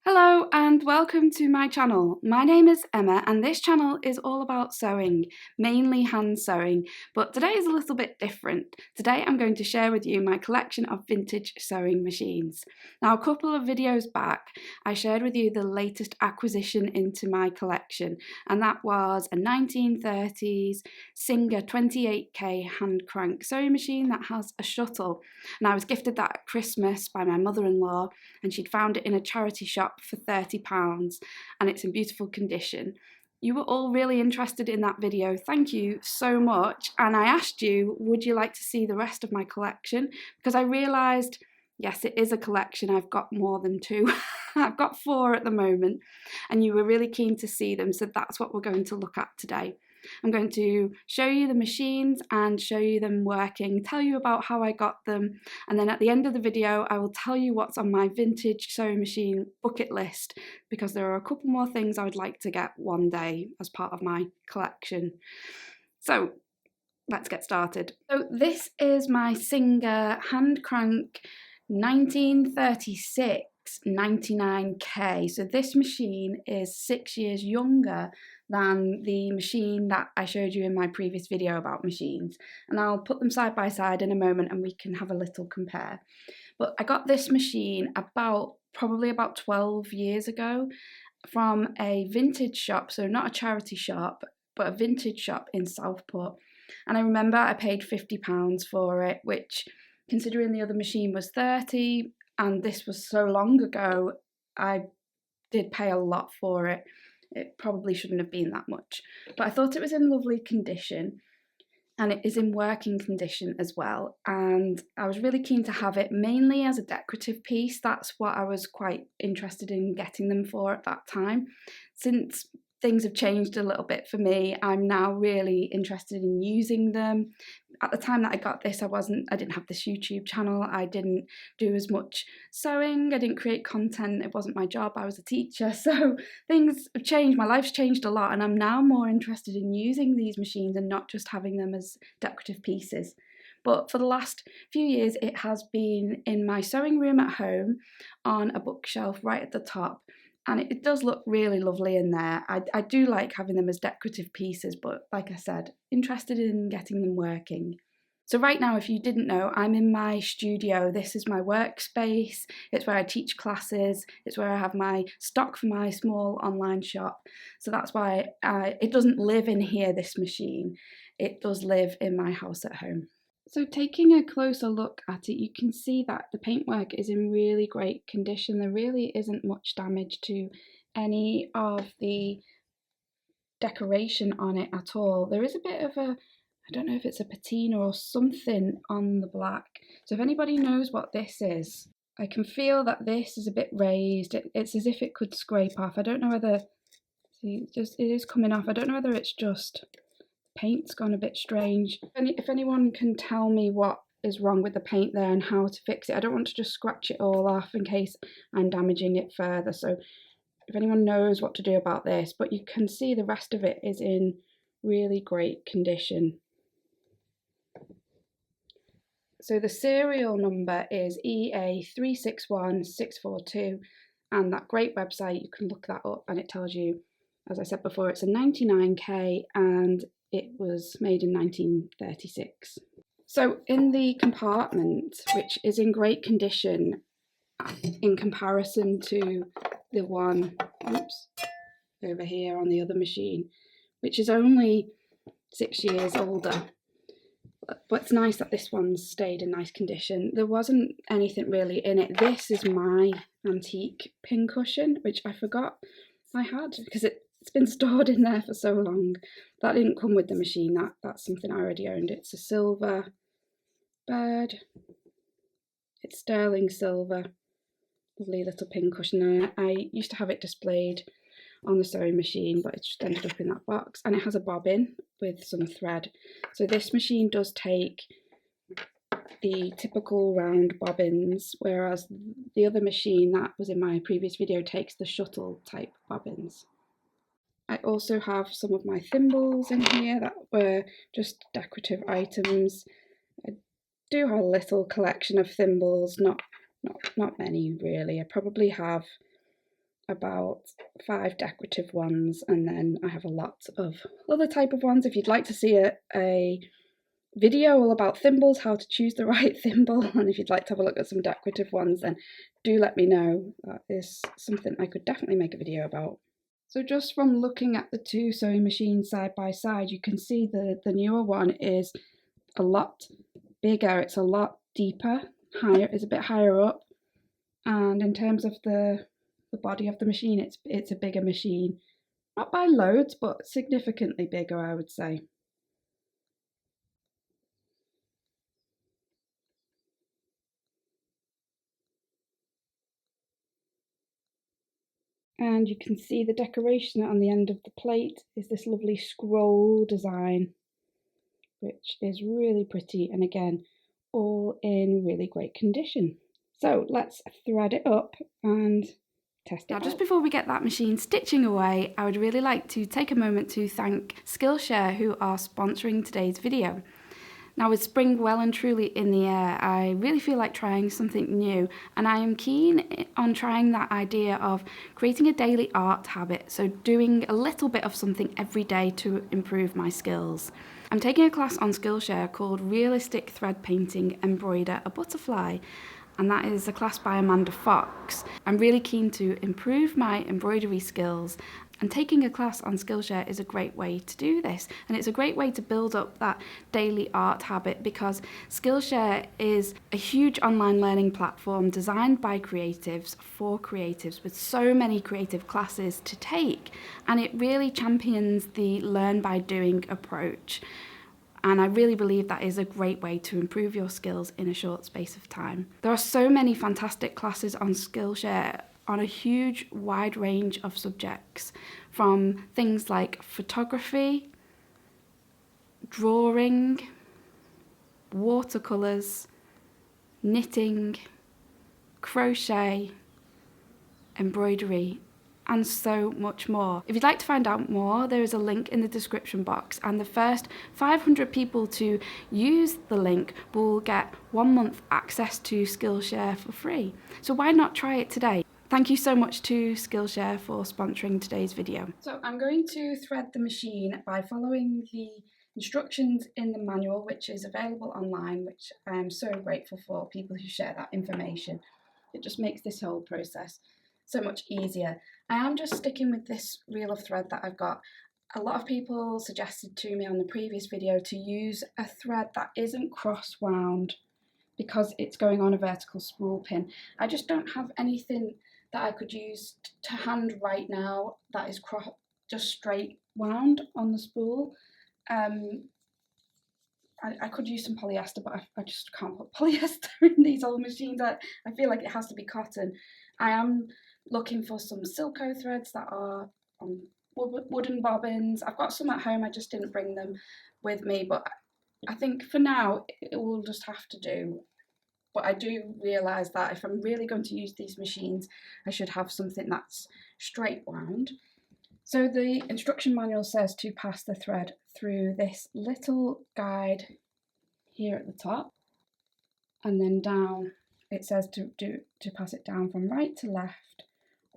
Hello and welcome to my channel. My name is Emma and this channel is all about sewing, mainly hand sewing, but today is a little bit different. Today I'm going to share with you my collection of vintage sewing machines. Now, a couple of videos back I shared with you the latest acquisition into my collection, and that was a 1930s Singer 28K hand crank sewing machine that has a shuttle. And I was gifted that at Christmas by my mother-in-law, and she'd found it in a charity shop for £30 and it's in beautiful condition. You were all really interested in that video, thank you so much, and I asked you, would you like to see the rest of my collection? Because I realised, yes, it is a collection, I've got more than two. I've got 4 at the moment, and you were really keen to see them, so that's what we're going to look at today. I'm going to show you the machines and show you them working, tell you about how I got them, and then at the end of the video I will tell you what's on my vintage sewing machine bucket list, because there are a couple more things I would like to get one day as part of my collection. So let's get started. So this is my Singer hand crank 1936 99K. So this machine is 6 years younger than the machine that I showed you in my previous video about machines, and I'll put them side by side in a moment and we can have a little compare. But I got this machine probably about 12 years ago from a vintage shop, so not a charity shop but a vintage shop in Southport, and I remember I paid £50 for it, which, considering the other machine was 30 and this was so long ago, I did pay a lot for it. It probably shouldn't have been that much, but I thought it was in lovely condition, and it is in working condition as well, and I was really keen to have it mainly as a decorative piece. That's what I was quite interested in getting them for at that time. Since things have changed a little bit for me, I'm now really interested in using them. At the time that I got this, I didn't have this YouTube channel, I didn't do as much sewing, I didn't create content, it wasn't my job, I was a teacher, so things have changed, my life's changed a lot, and I'm now more interested in using these machines and not just having them as decorative pieces. But for the last few years it has been in my sewing room at home on a bookshelf right at the top, and it does look really lovely in there. I do like having them as decorative pieces, but like I said, interested in getting them working. So right now, if you didn't know, I'm in my studio. This is my workspace. It's where I teach classes. It's where I have my stock for my small online shop. So that's why it doesn't live in here, this machine. It does live in my house at home. So taking a closer look at it, you can see that the paintwork is in really great condition. There really isn't much damage to any of the decoration on it at all. There is a bit of I don't know if it's a patina or something on the black. So if anybody knows what this is, I can feel that this is a bit raised. It's as if it could scrape off. I don't know whether, see, it is coming off. I don't know whether it's just paint's gone a bit strange. If anyone can tell me what is wrong with the paint there and how to fix it. I don't want to just scratch it all off in case I'm damaging it further. So if anyone knows what to do about this, but you can see the rest of it is in really great condition. So the serial number is EA361642, and that great website, you can look that up and it tells you, as I said before, it's a 99K and it was made in 1936. So in the compartment, which is in great condition in comparison to the one, over here on the other machine, which is only 6 years older. But it's nice that this one's stayed in nice condition. There wasn't anything really in it. This is my antique pincushion, which I forgot I had because it's been stored in there for so long. That didn't come with the machine. That's something I already owned. It's a silver bird. It's sterling silver. Lovely little pincushion. I used to have it displayed on the sewing machine, but it's just ended up in that box, and it has a bobbin with some thread. So this machine does take the typical round bobbins, whereas the other machine that was in my previous video takes the shuttle type bobbins. I also have some of my thimbles in here that were just decorative items. I do have a little collection of thimbles, not many really. I probably have about 5 decorative ones, and then I have a lot of other type of ones. If you'd like to see a video all about thimbles, how to choose the right thimble, and if you'd like to have a look at some decorative ones, then do let me know. That is something I could definitely make a video about. So just from looking at the two sewing machines side by side, you can see the newer one is a lot bigger, it's a lot deeper, higher, it's a bit higher up, and in terms of the body of the machine, it's a bigger machine. Not by loads, but significantly bigger, I would say. And you can see the decoration on the end of the plate is this lovely scroll design, which is really pretty, and again, all in really great condition. So let's thread it up and test it out. Just before we get that machine stitching away, I would really like to take a moment to thank Skillshare, who are sponsoring today's video. Now, with spring well and truly in the air, I really feel like trying something new, and I am keen on trying that idea of creating a daily art habit, so doing a little bit of something every day to improve my skills. I'm taking a class on Skillshare called Realistic Thread Painting Embroider a Butterfly, and that is a class by Amanda Fox. I'm really keen to improve my embroidery skills, and taking a class on Skillshare is a great way to do this, and it's a great way to build up that daily art habit, because Skillshare is a huge online learning platform designed by creatives for creatives, with so many creative classes to take, and it really champions the learn by doing approach. And I really believe that is a great way to improve your skills in a short space of time. There are so many fantastic classes on Skillshare on a huge wide range of subjects, from things like photography, drawing, watercolours, knitting, crochet, embroidery, and so much more. If you'd like to find out more, there is a link in the description box, and the first 500 people to use the link will get 1 month access to Skillshare for free. So why not try it today? Thank you so much to Skillshare for sponsoring today's video. So I'm going to thread the machine by following the instructions in the manual, which is available online, which I am so grateful for people who share that information. It just makes this whole process so much easier. I am just sticking with this reel of thread that I've got. A lot of people suggested to me on the previous video to use a thread that isn't cross wound because it's going on a vertical spool pin. I just don't have anything that I could use to hand right now that is just straight wound on the spool. I could use some polyester, but I just can't put polyester in these old machines. I feel like it has to be cotton. I am looking for some Silco threads that are on wooden bobbins. I've got some at home, I just didn't bring them with me, but I think for now it will just have to do. But I do realise that if I'm really going to use these machines, I should have something that's straight wound. So the instruction manual says to pass the thread through this little guide here at the top, and then down it says to pass it down from right to left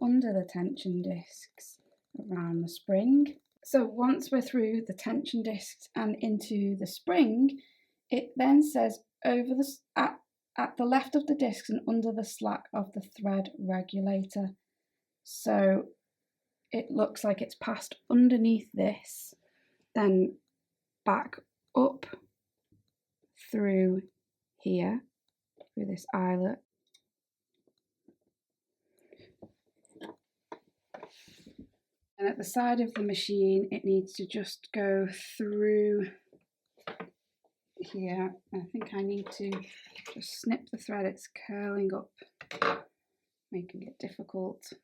under the tension discs around the spring. So once we're through the tension discs and into the spring, it then says over the at the left of the discs and under the slack of the thread regulator. So it looks like it's passed underneath this, then back up through here, through this eyelet. And at the side of the machine, it needs to just go through here. I think I need to just snip the thread, it's curling up, making it difficult. Just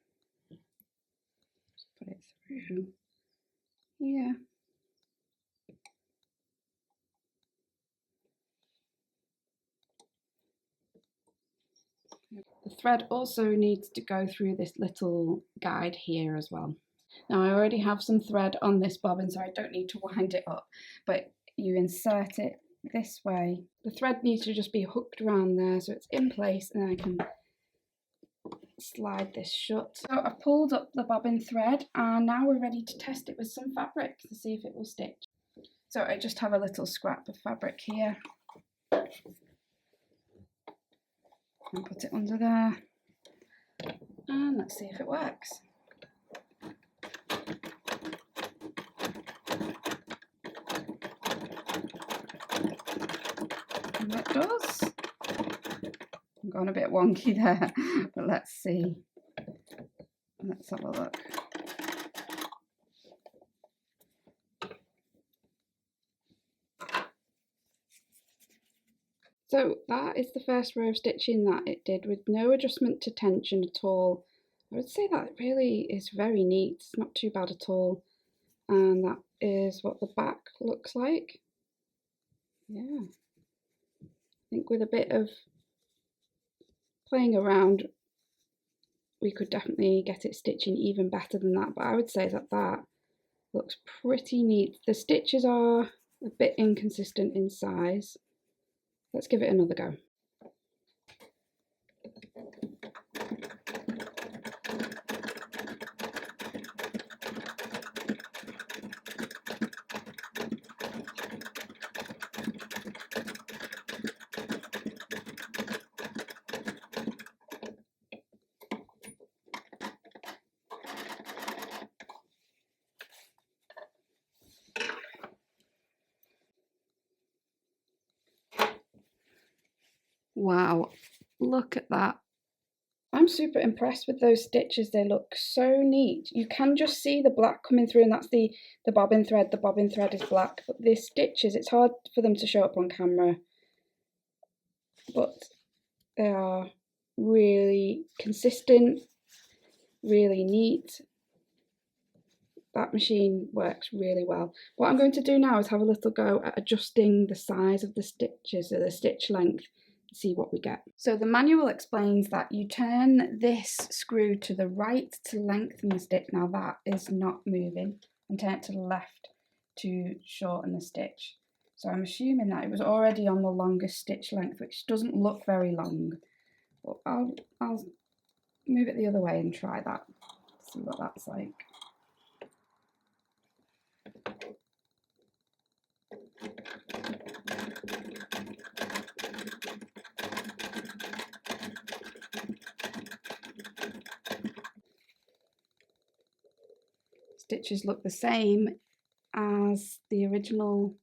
put it through here. The thread also needs to go through this little guide here as well. Now I already have some thread on this bobbin, so I don't need to wind it up, but you insert it this way. The thread needs to just be hooked around there so it's in place, and I can slide this shut. So I've pulled up the bobbin thread and now we're ready to test it with some fabric to see if it will stitch. So I just have a little scrap of fabric here and put it under there, and let's see if it works. And it does. I'm going a bit wonky there, but let's see. Let's have a look. So that is the first row of stitching that it did with no adjustment to tension at all. I would say that really is very neat. It's not too bad at all. And that is what the back looks like. Yeah. I think with a bit of playing around, we could definitely get it stitching even better than that, but I would say that that looks pretty neat. The stitches are a bit inconsistent in size. Let's give it another go. Wow, look at that. I'm super impressed with those stitches. They look so neat. You can just see the black coming through, and that's the bobbin thread. The bobbin thread is black, but the stitches, it's hard for them to show up on camera, but they are really consistent, really neat. That machine works really well. What I'm going to do now is have a little go at adjusting the size of the stitches, or the stitch length, to see what we get. So the manual explains that you turn this screw to the right to lengthen the stitch. Now that is not moving, and turn it to the left to shorten the stitch. So I'm assuming that it was already on the longest stitch length, which doesn't look very long. But I'll move it the other way and try that, see what that's like. Stitches look the same as the original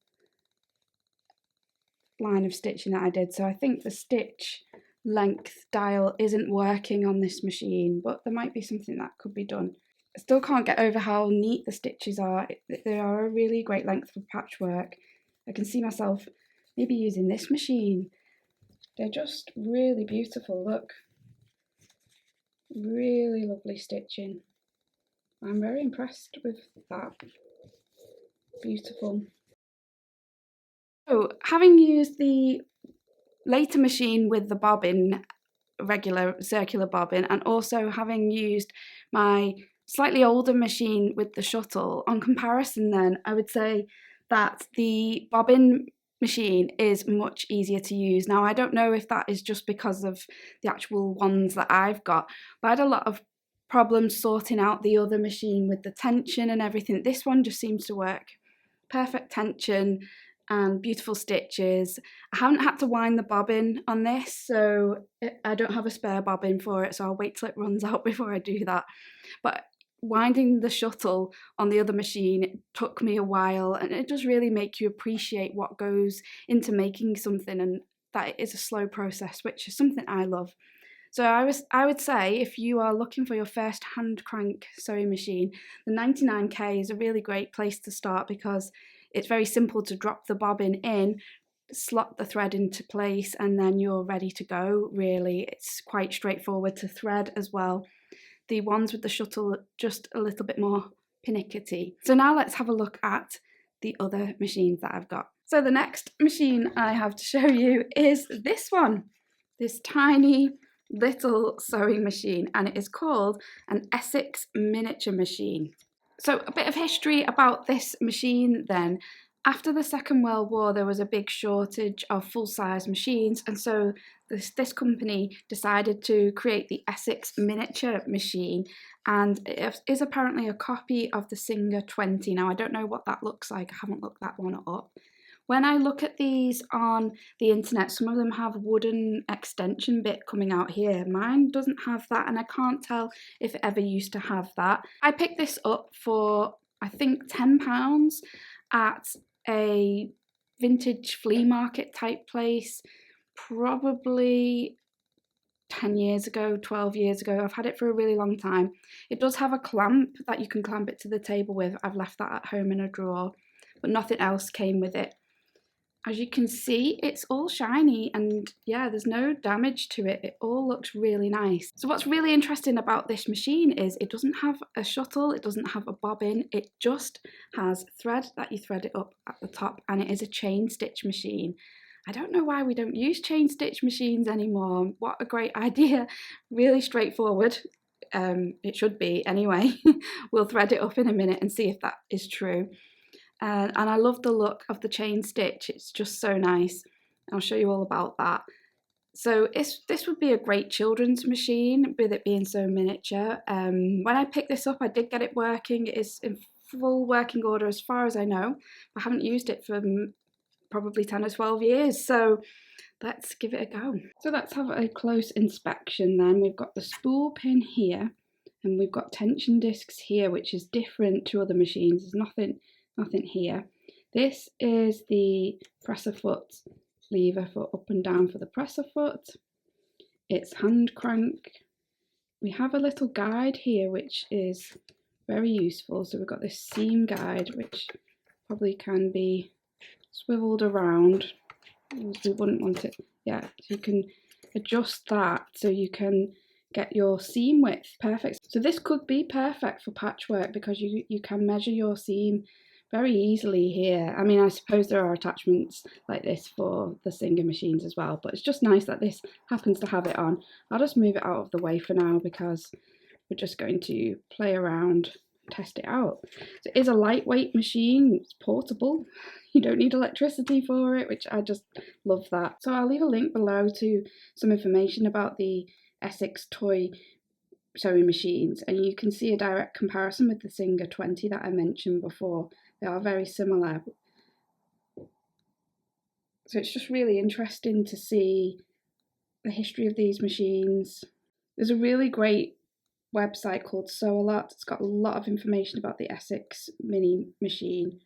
line of stitching that I did, so I think the stitch length dial isn't working on this machine, but there might be something that could be done. I still can't get over how neat the stitches are. They are a really great length for patchwork. I can see myself maybe using this machine. They're just really beautiful, look. Really lovely stitching. I'm very impressed with that. Beautiful. So, having used the later machine with the bobbin, regular circular bobbin, and also having used my slightly older machine with the shuttle, on comparison then, I would say that the bobbin machine is much easier to use. Now, I don't know if that is just because of the actual ones that I've got, but I had a lot of problems sorting out the other machine with the tension and everything. This one just seems to work. Perfect tension and beautiful stitches. I haven't had to wind the bobbin on this, so I don't have a spare bobbin for it, so I'll wait till it runs out before I do that. But winding the shuttle on the other machine took me a while, and it does really make you appreciate what goes into making something, and that it is a slow process, which is something I love. So I would say if you are looking for your first hand crank sewing machine, the 99K is a really great place to start, because it's very simple to drop the bobbin in, slot the thread into place, and then you're ready to go, really. It's quite straightforward to thread as well. The ones with the shuttle are just a little bit more pernickety. So now let's have a look at the other machines that I've got. So the next machine I have to show you is this one, this tiny little sewing machine, and it is called an Essex Miniature machine. So a bit of history about this machine then. After the Second World War, there was a big shortage of full-size machines, and so this company decided to create the Essex Miniature machine, and it is apparently a copy of the Singer 20. Now, I don't know what that looks like. I haven't looked that one up. When I look at these on the internet, some of them have wooden extension bit coming out here. Mine doesn't have that, and I can't tell if it ever used to have that. I picked this up for, I think, £10 at a vintage flea market type place, probably 10 years ago, 12 years ago. I've had it for a really long time. It does have a clamp that you can clamp it to the table with. I've left that at home in a drawer, but nothing else came with it. As you can see, it's all shiny, and yeah, there's no damage to it. It all looks really nice. So what's really interesting about this machine is it doesn't have a shuttle, it doesn't have a bobbin, it just has thread that you thread it up at the top, and it is a chain stitch machine. I don't know why we don't use chain stitch machines anymore. What a great idea. Really straightforward. It should be anyway. We'll thread it up in a minute and see if that is true. And I love the look of the chain stitch. It's just so nice. I'll show you all about that. So this would be a great children's machine with it being so miniature. When I picked this up, I did get it working. It is in full working order as far as I know. I haven't used it for probably 10 or 12 years. So let's give it a go. So let's have a close inspection then. We've got the spool pin here, and we've got tension discs here, which is different to other machines. There's nothing here. This is the presser foot lever for up and down for the presser foot. It's hand crank. We have a little guide here which is very useful. So we've got this seam guide which probably can be swiveled around. We wouldn't want it, yeah, so you can adjust that so you can get your seam width perfect. So this could be perfect for patchwork because you can measure your seam very easily here. I mean, I suppose there are attachments like this for the Singer machines as well, but it's just nice that this happens to have it on. I'll just move it out of the way for now because we're just going to play around, test it out. So it is a lightweight machine, it's portable. You don't need electricity for it, which I just love that. So I'll leave a link below to some information about the Essex toy sewing machines, and you can see a direct comparison with the Singer 20 that I mentioned before. They are very similar. So it's just really interesting to see the history of these machines. There's a really great website called Sew A Lot. It's got a lot of information about the Essex Mini machine.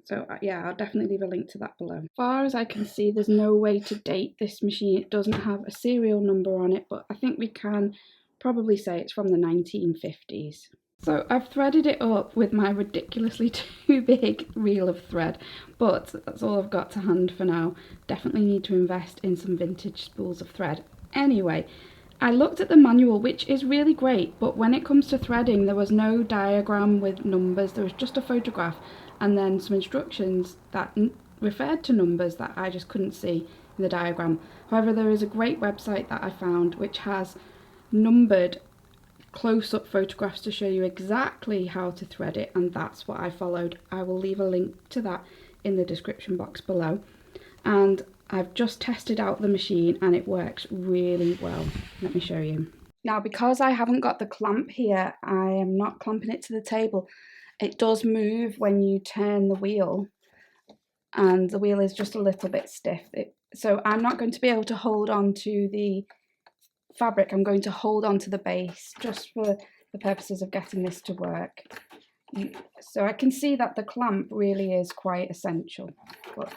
So yeah, I'll definitely leave a link to that below. As far as I can see, there's no way to date this machine. It doesn't have a serial number on it, but I think we can probably say it's from the 1950s. So I've threaded it up with my ridiculously too big reel of thread, but that's all I've got to hand for now. Definitely need to invest in some vintage spools of thread. Anyway, I looked at the manual, which is really great, but when it comes to threading, there was no diagram with numbers. There was just a photograph and then some instructions that referred to numbers that I just couldn't see in the diagram. However, there is a great website that I found which has numbered close-up photographs to show you exactly how to thread it, and that's what I followed. I will leave a link to that in the description box below. And I've just tested out the machine and it works really well. Let me show you. Now, because I haven't got the clamp here, I am not clamping it to the table. It does move when you turn the wheel, and the wheel is just a little bit stiff. So I'm not going to be able to hold on to the fabric. I'm going to hold on to the base just for the purposes of getting this to work. So I can see that the clamp really is quite essential, but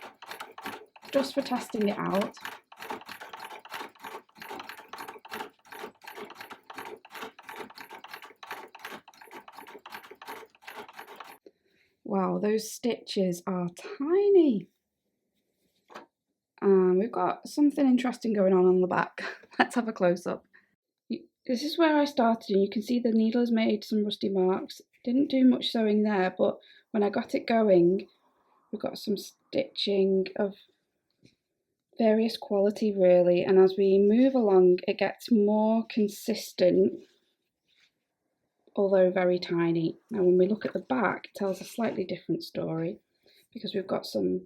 just for testing it out. Wow, those stitches are tiny. We've got something interesting going on the back. Let's have a close-up. This is where I started, and you can see the needle has made some rusty marks. Didn't do much sewing there, but when I got it going, we've got some stitching of various quality really, and as we move along it gets more consistent, although very tiny. Now when we look at the back, it tells a slightly different story. because we've got some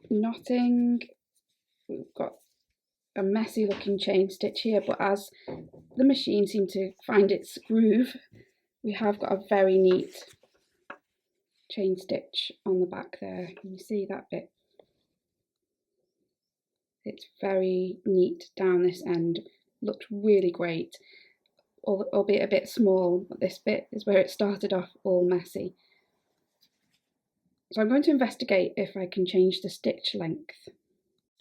knotting, we've got a messy looking chain stitch here, but as the machine seemed to find its groove, we have got a very neat chain stitch on the back there. Can you see that bit? It's very neat down this end, looked really great, albeit a bit small, but this bit is where it started off all messy. So I'm going to investigate if I can change the stitch length.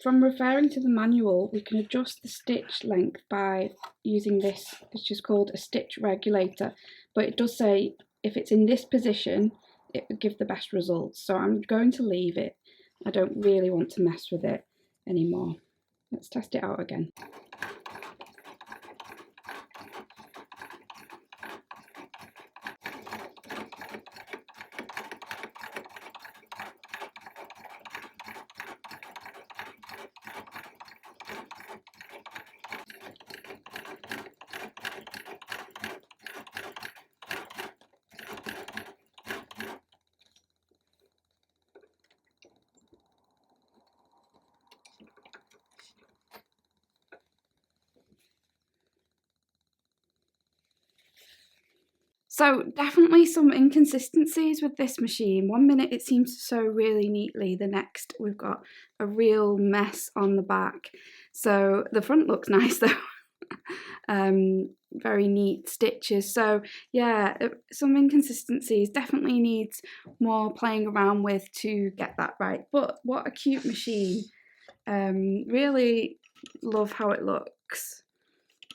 From referring to the manual, we can adjust the stitch length by using this, which is called a stitch regulator, but it does say if it's in this position, it would give the best results. So I'm going to leave it. I don't really want to mess with it anymore. Let's test it out again. So definitely some inconsistencies with this machine. One minute it seems to sew really neatly, the next we've got a real mess on the back. So the front looks nice though. Very neat stitches. So yeah, some inconsistencies, definitely needs more playing around with to get that right. But what a cute machine. Really love how it looks.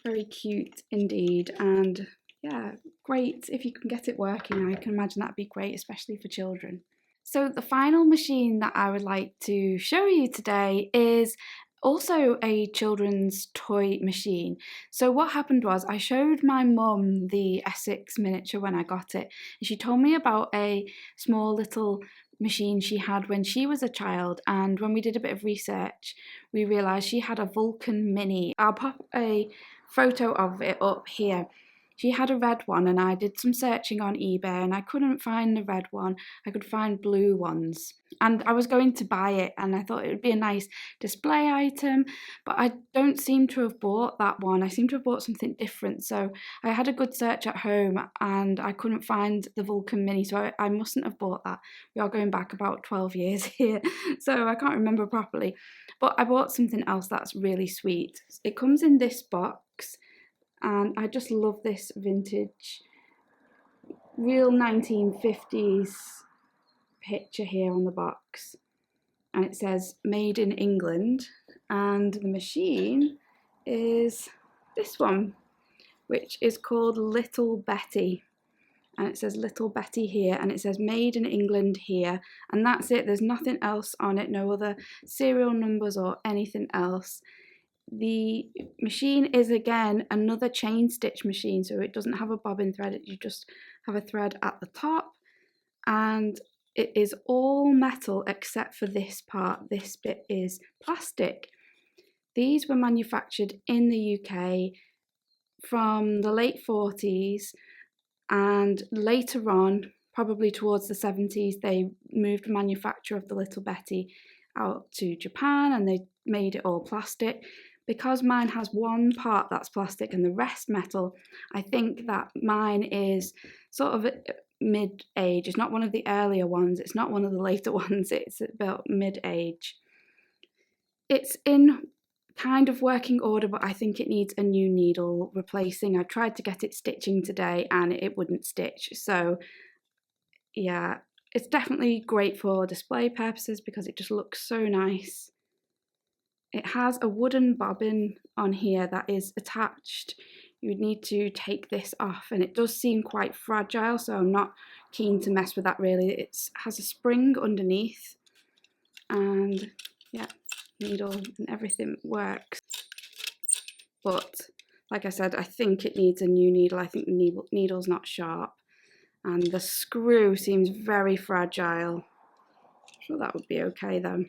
Very cute indeed, and yeah, great if you can get it working. I can imagine that'd be great, especially for children. So the final machine that I would like to show you today is also a children's toy machine. So what happened was I showed my mum the Essex Miniature when I got it, and she told me about a small little machine she had when she was a child, and when we did a bit of research we realised she had a Vulcan Mini. I'll pop a photo of it up here. She had a red one, and I did some searching on eBay and I couldn't find the red one. I could find blue ones, and I was going to buy it and I thought it would be a nice display item, but I don't seem to have bought that one. I seem to have bought something different. So I had a good search at home and I couldn't find the Vulcan Mini, so I mustn't have bought that. We are going back about 12 years here, so I can't remember properly. But I bought something else that's really sweet. It comes in this box, and I just love this vintage, real 1950s picture here on the box. And it says made in England, and the machine is this one, which is called Little Betty. And it says Little Betty here, and it says made in England here, and that's it. There's nothing else on it, no other serial numbers or anything else. The machine is again another chain stitch machine, so it doesn't have a bobbin thread, you just have a thread at the top, and it is all metal except for this part. This bit is plastic. These were manufactured in the UK from the late 40s, and later on, probably towards the 70s, they moved the manufacture of the Little Betty out to Japan and they made it all plastic. Because mine has one part that's plastic and the rest metal, I think that mine is sort of mid-age. It's not one of the earlier ones, it's not one of the later ones, it's about mid-age. It's in kind of working order, but I think it needs a new needle replacing. I tried to get it stitching today and it wouldn't stitch. So yeah, it's definitely great for display purposes because it just looks so nice. It has a wooden bobbin on here that is attached. You would need to take this off, and it does seem quite fragile, so I'm not keen to mess with that really. It has a spring underneath, and yeah, needle and everything works. But like I said, I think it needs a new needle. I think the needle's not sharp, and the screw seems very fragile. I'm sure that would be okay though.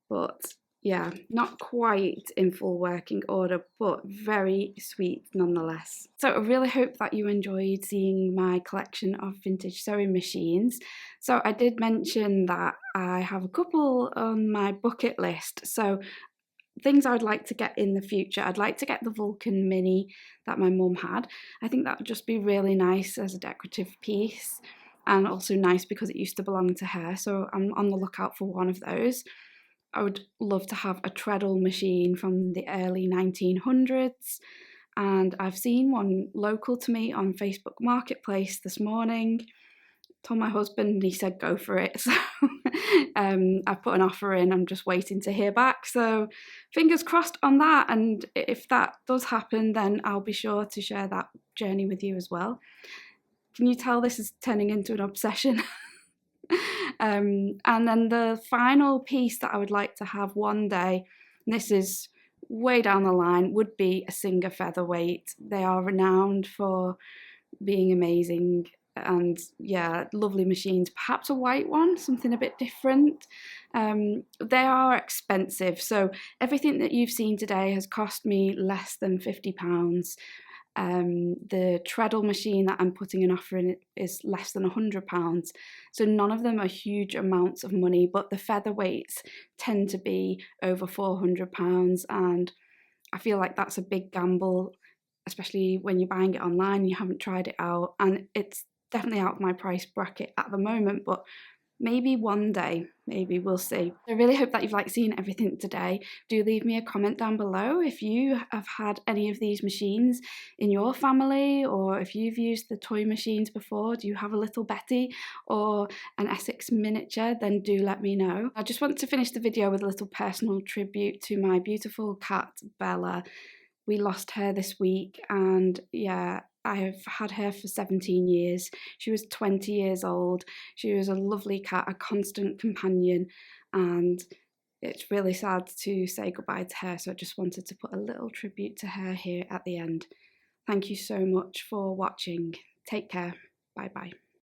But yeah, not quite in full working order, but very sweet nonetheless. So I really hope that you enjoyed seeing my collection of vintage sewing machines. So I did mention that I have a couple on my bucket list. So things I'd like to get in the future. I'd like to get the Vulcan Mini that my mum had. I think that would just be really nice as a decorative piece, and also nice because it used to belong to her. So I'm on the lookout for one of those. I would love to have a treadle machine from the early 1900s, and I've seen one local to me on Facebook Marketplace this morning. Told my husband, and he said go for it. So I've put an offer in. I'm just waiting to hear back. So fingers crossed on that. And if that does happen, then I'll be sure to share that journey with you as well. Can you tell this is turning into an obsession? And then the final piece that I would like to have one day, and this is way down the line, would be a Singer featherweight. They are renowned for being amazing, and yeah, lovely machines. Perhaps a white one, something a bit different. They are expensive, so everything that you've seen today has cost me less than £50. The treadle machine that I'm putting an offer in is less than £100. So none of them are huge amounts of money, but the featherweights tend to be over £400, and I feel like that's a big gamble, especially when you're buying it online, you haven't tried it out, and it's definitely out of my price bracket at the moment, but maybe one day, maybe, we'll see. I really hope that you've liked seeing everything today. Do leave me a comment down below if you have had any of these machines in your family, or if you've used the toy machines before. Do you have a little Betty or an Essex Miniature? Then do let me know. I just want to finish the video with a little personal tribute to my beautiful cat, Bella. We lost her this week, and yeah, I've had her for 17 years. She was 20 years old. She was a lovely cat, a constant companion, and it's really sad to say goodbye to her, so I just wanted to put a little tribute to her here at the end. Thank you so much for watching. Take care. Bye bye.